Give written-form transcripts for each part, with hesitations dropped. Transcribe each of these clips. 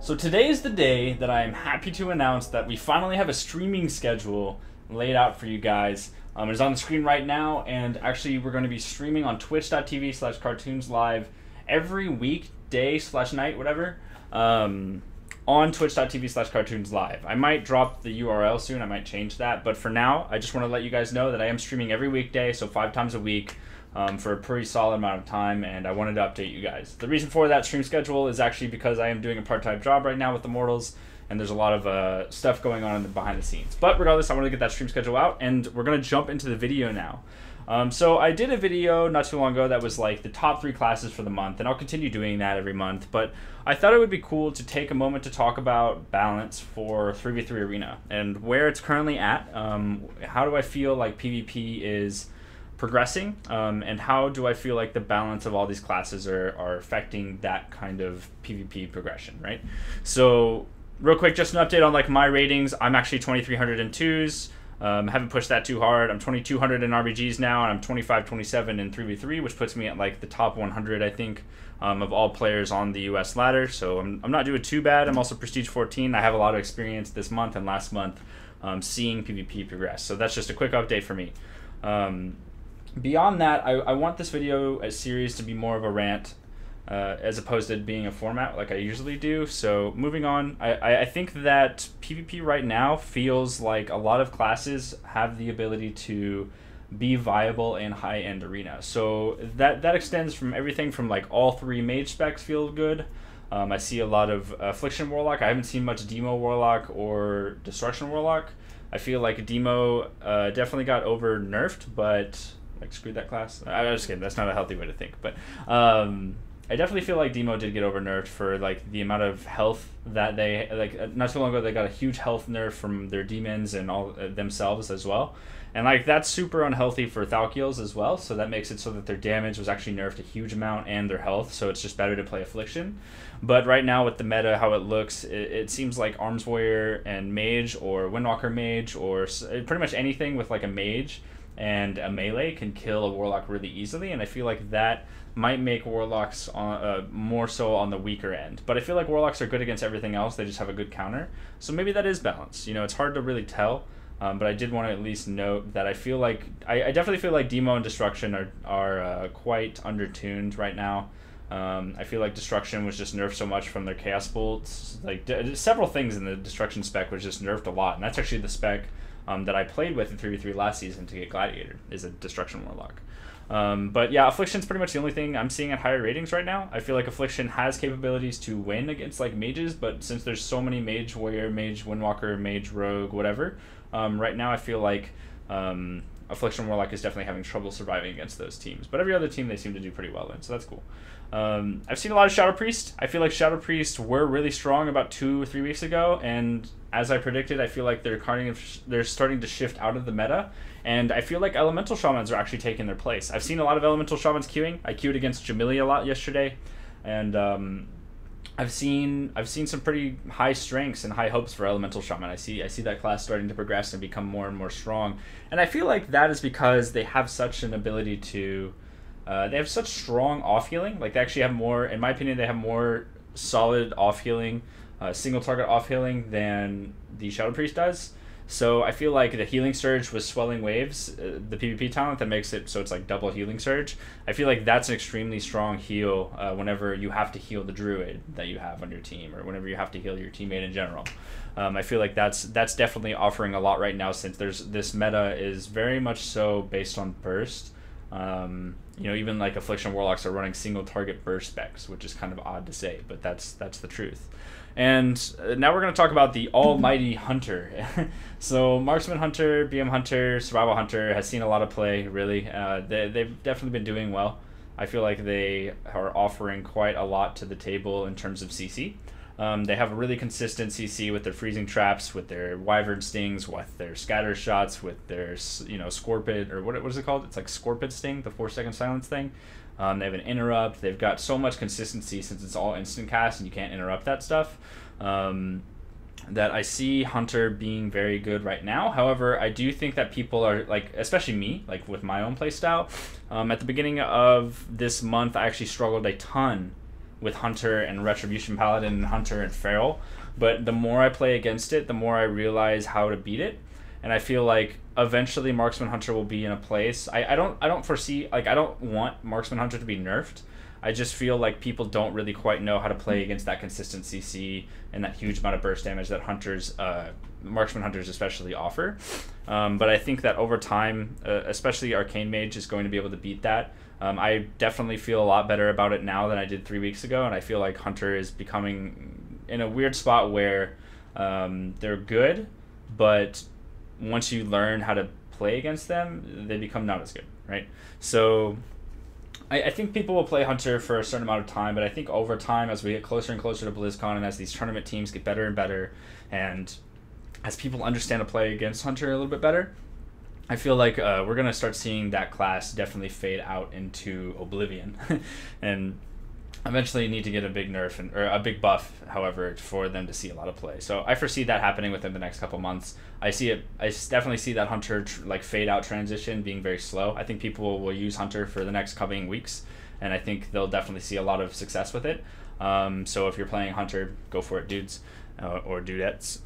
So today is the day that I am happy to announce that we finally have a streaming schedule laid out for you guys. It is on the screen right now, and actually we're going to be streaming on twitch.tv/cartoonslive every weekday/night, whatever, on twitch.tv/cartoonslive. I might drop the URL soon, I might change that, but for now, I just want to let you guys know that I am streaming every weekday, so 5 times a week. For a pretty solid amount of time, and I wanted to update you guys. The reason for that stream schedule is actually because I am doing a part-time job right now with Immortals, and there's a lot of stuff going on behind the scenes. But regardless, I want to get that stream schedule out, and we're going to jump into the video now. So I did a video not too long ago that was like the top 3 classes for the month, and I'll continue doing that every month, but I thought it would be cool to take a moment to talk about balance for 3v3 Arena, and where it's currently at. How do I feel like PvP is progressing, and how do I feel like the balance of all these classes are affecting that kind of PvP progression, right? So real quick, just an update on like my ratings. I'm actually 2300 in 2s. Haven't pushed that too hard. I'm 2200 in RBGs now, and I'm 2527 in 3v3, which puts me at like the top 100, I think, of all players on the US ladder. So I'm not doing too bad. I'm also prestige 14. I have a lot of experience this month and last month seeing PvP progress. So that's just a quick update for me. Beyond that, I want this video a series to be more of a rant as opposed to being a format like I usually do. So moving on, I think that PvP right now feels like a lot of classes have the ability to be viable in high-end Arena. So that extends from everything from like all 3 mage specs feel good. I see a lot of Affliction Warlock. I haven't seen much Demo Warlock or Destruction Warlock. I feel like Demo definitely got over nerfed, but like screw that class. I'm just kidding. That's not a healthy way to think. But I definitely feel like Demo did get over nerfed for like the amount of health that they like. Not too long ago, they got a huge health nerf from their demons and all themselves as well. And like that's super unhealthy for Thalkiels as well. So that makes it so that their damage was actually nerfed a huge amount and their health. So it's just better to play Affliction. But right now with the meta, how it looks, it seems like Arms Warrior and Mage or Windwalker Mage or pretty much anything with like a Mage and a melee can kill a Warlock really easily, and I feel like that might make Warlocks more so on the weaker end. But I feel like Warlocks are good against everything else, they just have a good counter. So maybe that is balanced. You know, it's hard to really tell, but I did want to at least note that I feel like, I definitely feel like Demo and Destruction are quite undertuned right now. I feel like Destruction was just nerfed so much from their Chaos Bolts. Like several things in the Destruction spec was just nerfed a lot, and that's actually the spec that I played with in 3v3 last season to get Gladiator, is a Destruction Warlock. But yeah, Affliction's pretty much the only thing I'm seeing at higher ratings right now. I feel like Affliction has capabilities to win against like mages, but since there's so many Mage Warrior, Mage Windwalker, Mage Rogue, whatever, right now I feel like Affliction Warlock is definitely having trouble surviving against those teams. But every other team they seem to do pretty well in, so that's cool. I've seen a lot of Shadow Priest. I feel like Shadow Priest were really strong about 2 or 3 weeks ago, and as I predicted, I feel like they're starting to shift out of the meta, and I feel like Elemental Shamans are actually taking their place. I've seen a lot of Elemental Shamans queuing. I queued against Jamili a lot yesterday, and I've seen some pretty high strengths and high hopes for Elemental Shaman. I see that class starting to progress and become more and more strong, and I feel like that is because they have such an ability to. They have such strong off healing. Like they actually have more, in my opinion, they have more solid off healing, single target off healing than the Shadow Priest does. So I feel like the Healing Surge with Swelling Waves, the PvP talent that makes it so it's like double Healing Surge. I feel like that's an extremely strong heal whenever you have to heal the Druid that you have on your team, or whenever you have to heal your teammate in general. I feel like that's definitely offering a lot right now, since this meta is very much so based on burst. You know, even like Affliction Warlocks are running single target burst specs, which is kind of odd to say, but that's the truth. And now we're going to talk about the almighty Hunter. So Marksman Hunter, BM Hunter, Survival Hunter has seen a lot of play, really. They've definitely been doing well. I feel like they are offering quite a lot to the table in terms of CC. They have a really consistent CC with their freezing traps, with their wyvern stings, with their scatter shots, with their scorpid, or what is it called? It's like scorpid sting, the 4-second silence thing. They have an interrupt. They've got so much consistency since it's all instant cast and you can't interrupt that stuff. That I see Hunter being very good right now. However, I do think that people are, like, especially me, like with my own playstyle, at the beginning of this month, I actually struggled a ton with Hunter and Retribution Paladin and Hunter and Feral, but the more I play against it, the more I realize how to beat it. And I feel like eventually Marksman Hunter will be in a place. I don't foresee, like, I don't want Marksman Hunter to be nerfed. I just feel like people don't really quite know how to play against that consistent CC and that huge amount of burst damage that hunters, Marksman Hunters especially, offer. But I think that over time, especially Arcane Mage is going to be able to beat that. I definitely feel a lot better about it now than I did 3 weeks ago, and I feel like Hunter is becoming in a weird spot where they're good, but once you learn how to play against them, they become not as good, right? So I think people will play Hunter for a certain amount of time, but I think over time, as we get closer and closer to BlizzCon, and as these tournament teams get better and better, and as people understand to play against Hunter a little bit better, I feel like we're going to start seeing that class definitely fade out into oblivion. And eventually need to get a big nerf or a big buff, however, for them to see a lot of play. So I foresee that happening within the next couple months. I definitely see that Hunter like fade out transition being very slow. I think people will use Hunter for the next coming weeks, and I think they'll definitely see a lot of success with it. So if you're playing Hunter, go for it, dudes or dudettes.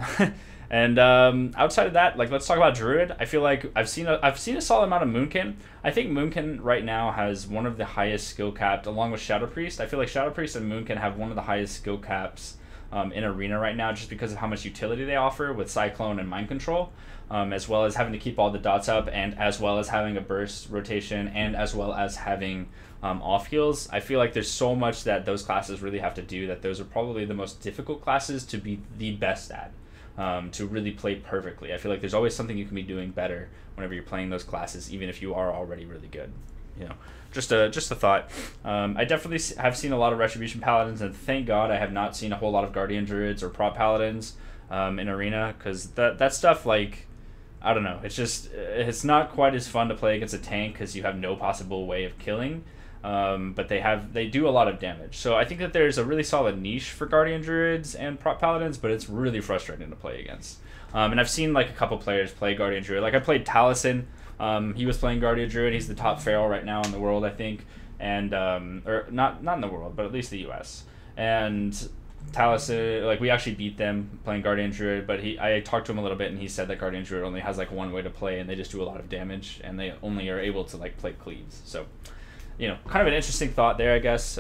And outside of that, like, let's talk about Druid. I feel like I've seen a solid amount of Moonkin. I think Moonkin right now has one of the highest skill caps, along with Shadow Priest. I feel like Shadow Priest and Moonkin have one of the highest skill caps in Arena right now, just because of how much utility they offer with Cyclone and Mind Control, as well as having to keep all the dots up, and as well as having a burst rotation, and as well as having off heals. I feel like there's so much that those classes really have to do that those are probably the most difficult classes to be the best at. To really play perfectly. I feel like there's always something you can be doing better whenever you're playing those classes, even if you are already really good. You know, just a thought. I definitely have seen a lot of Retribution Paladins, and thank God I have not seen a whole lot of Guardian Druids or Prop Paladins in Arena, because that stuff, like, I don't know, it's not quite as fun to play against a tank because you have no possible way of killing. But they do a lot of damage. So I think that there's a really solid niche for Guardian Druids and Prop Paladins, but it's really frustrating to play against. And I've seen like a couple players play Guardian Druid. Like I played Taliesin. He was playing Guardian Druid. He's the top feral right now in the world, I think. And or not in the world, but at least the US. And Taliesin, like, we actually beat them playing Guardian Druid, but I talked to him a little bit, and he said that Guardian Druid only has like one way to play, and they just do a lot of damage, and they only are able to like play cleaves. So, you know, kind of an interesting thought there, I guess.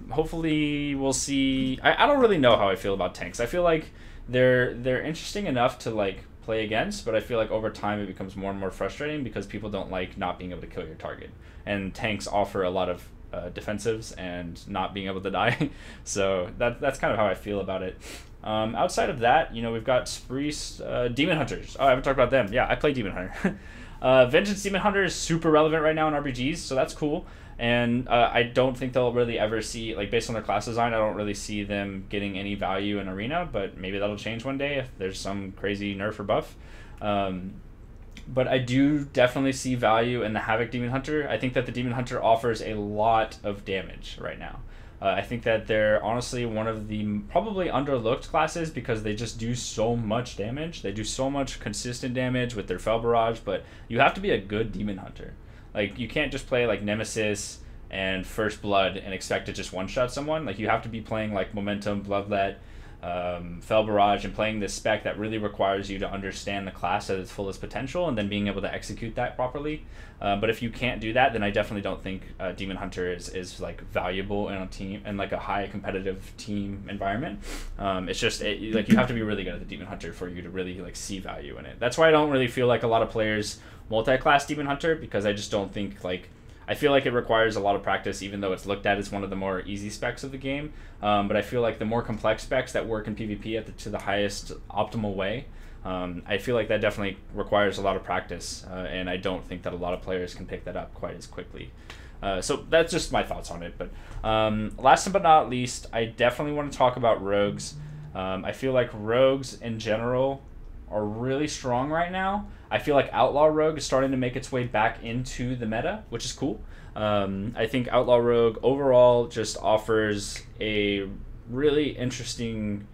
Hopefully we'll see. I don't really know how I feel about tanks. I feel like they're interesting enough to like play against, but I feel like over time it becomes more and more frustrating because people don't like not being able to kill your target. And tanks offer a lot of defensives and not being able to die. So that's kind of how I feel about it. Outside of that, you know, we've got Priest, Demon Hunters. Oh, I haven't talked about them. Yeah, I play Demon Hunter. Vengeance Demon Hunter is super relevant right now in RPGs, so that's cool. And I don't think they'll really ever see, like, based on their class design, I don't really see them getting any value in Arena, but maybe that'll change one day if there's some crazy nerf or buff. But I do definitely see value in the Havoc Demon Hunter. I think that the Demon Hunter offers a lot of damage right now. I think that they're honestly one of the probably underlooked classes because they just do so much damage. They do so much consistent damage with their Fel Barrage, but you have to be a good Demon Hunter. Like, you can't just play like Nemesis and First Blood and expect to just one-shot someone. Like, you have to be playing like Momentum, Bloodlet, Fel Barrage, and playing this spec that really requires you to understand the class at its fullest potential and then being able to execute that properly. But if you can't do that, then I definitely don't think Demon Hunter is like valuable in a team, in like a high competitive team environment. It's just like you have to be really good at the Demon Hunter for you to really like see value in it. That's why I don't really feel like a lot of players multi-class Demon Hunter, because I just don't think, like, I feel like it requires a lot of practice, even though it's looked at as one of the more easy specs of the game. But I feel like the more complex specs that work in PvP to the highest optimal way, I feel like that definitely requires a lot of practice, and I don't think that a lot of players can pick that up quite as quickly. So that's just my thoughts on it. But last but not least, I definitely want to talk about rogues. I feel like rogues in general are really strong right now. I feel like Outlaw Rogue is starting to make its way back into the meta, which is cool. I think Outlaw Rogue overall just offers a really interesting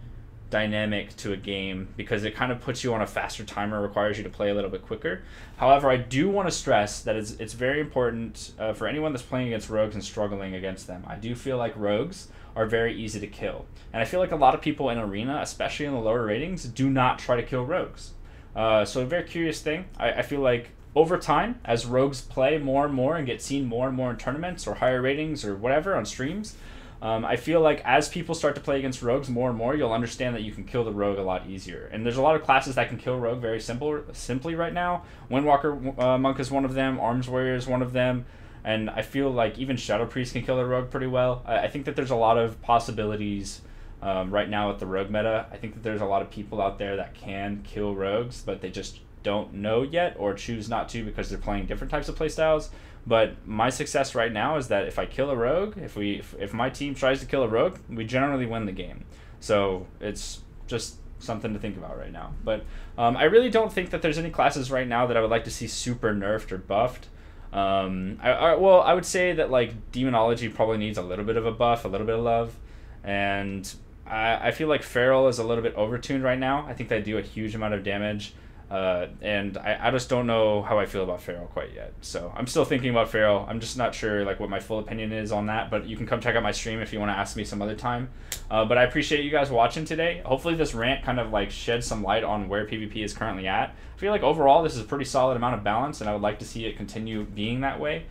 dynamic to a game because it kind of puts you on a faster timer, requires you to play a little bit quicker. However, I do want to stress that it's very important for anyone that's playing against rogues and struggling against them. I do feel like rogues are very easy to kill, and I feel like a lot of people in Arena, especially in the lower ratings, do not try to kill rogues. So a very curious thing. I feel like over time, as rogues play more and more and get seen more and more in tournaments or higher ratings or whatever on streams, I feel like as people start to play against rogues more and more, you'll understand that you can kill the rogue a lot easier. And there's a lot of classes that can kill rogue very simply right now. Windwalker Monk is one of them. Arms Warrior is one of them. And I feel like even Shadow Priest can kill a rogue pretty well. I think that there's a lot of possibilities right now with the rogue meta. I think that there's a lot of people out there that can kill rogues, but they just don't know yet or choose not to because they're playing different types of playstyles. But my success right now is that if I kill a rogue, if my team tries to kill a rogue, we generally win the game. So it's just something to think about right now. But I really don't think that there's any classes right now that I would like to see super nerfed or buffed. Well, I would say that like Demonology probably needs a little bit of a buff, a little bit of love, and I feel like Feral is a little bit overtuned right now. I think they do a huge amount of damage. And I just don't know how I feel about Feral quite yet. So I'm still thinking about Feral. I'm just not sure like what my full opinion is on that, but you can come check out my stream if you want to ask me some other time. But I appreciate you guys watching today. Hopefully this rant kind of like sheds some light on where PvP is currently at. I feel like overall this is a pretty solid amount of balance, and I would like to see it continue being that way.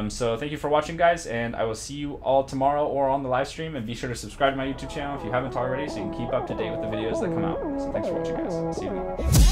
So thank you for watching, guys, and I will see you all tomorrow or on the live stream, and be sure to subscribe to my YouTube channel if you haven't already so you can keep up to date with the videos that come out. So thanks for watching, guys. See you tomorrow.